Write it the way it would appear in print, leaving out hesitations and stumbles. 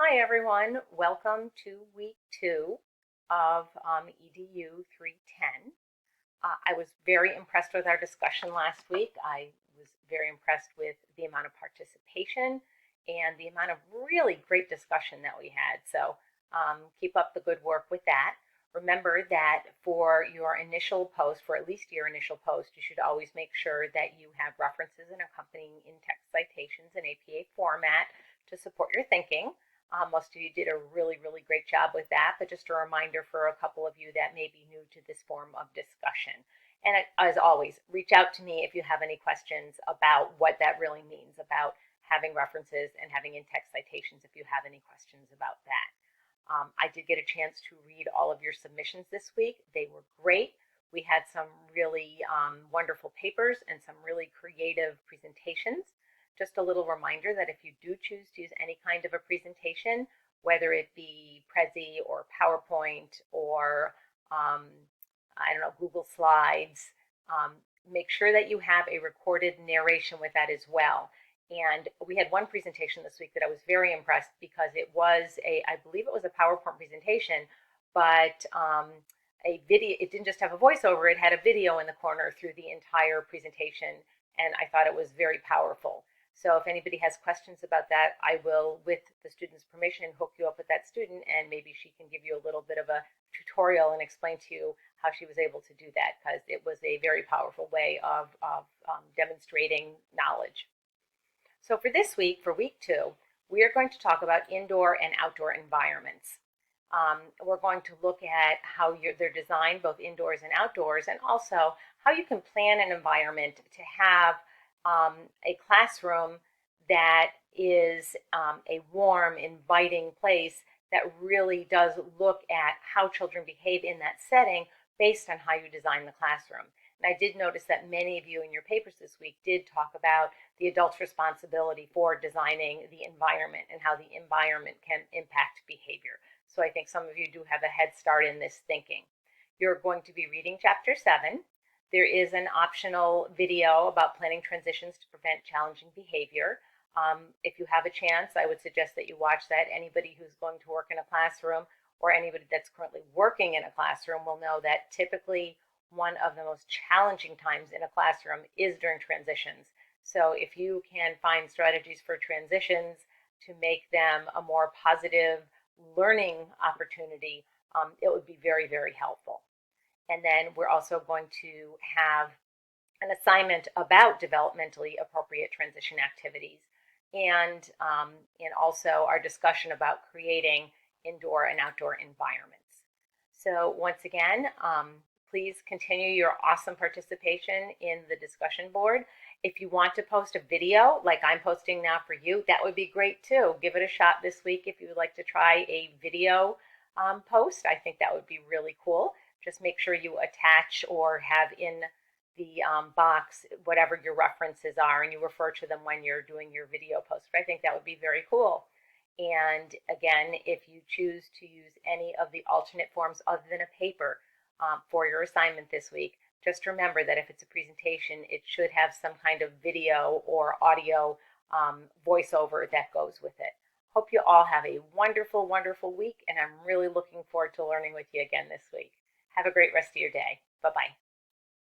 Hi everyone, welcome to week 2 of EDU 310. I was very impressed with our discussion last week. I was very impressed with the amount of participation and the amount of really great discussion that we had. So keep up the good work with that. Remember that for your initial post, for at least your initial post, you should always make sure that you have references and accompanying in-text citations in APA format to support your thinking. Most of you did a really, really great job with that, but just a reminder for a couple of you that may be new to this form of discussion. And as always, reach out to me if you have any questions about what that really means, about having references and having in-text citations if you have any questions about that. I did get a chance to read all of your submissions this week. They were great. We had some really wonderful papers and some really creative presentations. Just a little reminder that if you do choose to use any kind of a presentation, whether it be Prezi or PowerPoint or I don't know, Google Slides, make sure that you have a recorded narration with that as well. And we had one presentation this week that I was very impressed because it was I believe it was a PowerPoint presentation, but a video. It didn't just have a voiceover; it had a video in the corner through the entire presentation, and I thought it was very powerful. So if anybody has questions about that, I will, with the student's permission, hook you up with that student, and maybe she can give you a little bit of a tutorial and explain to you how she was able to do that, because it was a very powerful way of demonstrating knowledge. So for this week, for week 2, we are going to talk about indoor and outdoor environments. We're going to look at how they're designed both indoors and outdoors, and also how you can plan an environment to have a classroom that is a warm, inviting place that really does look at how children behave in that setting based on how you design the classroom. And I did notice that many of you in your papers this week did talk about the adult's responsibility for designing the environment and how the environment can impact behavior. So I think some of you do have a head start in this thinking. You're going to be reading chapter 7. There is an optional video about planning transitions to prevent challenging behavior. If you have a chance, I would suggest that you watch that. Anybody who's going to work in a classroom or anybody that's currently working in a classroom will know that typically one of the most challenging times in a classroom is during transitions. So if you can find strategies for transitions to make them a more positive learning opportunity, it would be very, very helpful. And then we're also going to have an assignment about developmentally appropriate transition activities, and also our discussion about creating indoor and outdoor environments. So once again, please continue your awesome participation in the discussion board. If you want to post a video like I'm posting now for you, that would be great too. Give it a shot this week if you would like to try a video post. I think that would be really cool. Just make sure you attach or have in the box whatever your references are, and you refer to them when you're doing your video post. But I think that would be very cool. And again, if you choose to use any of the alternate forms other than a paper for your assignment this week, just remember that if it's a presentation, it should have some kind of video or audio voiceover that goes with it. Hope you all have a wonderful, wonderful week, and I'm really looking forward to learning with you again this week. Have a great rest of your day. Bye-bye.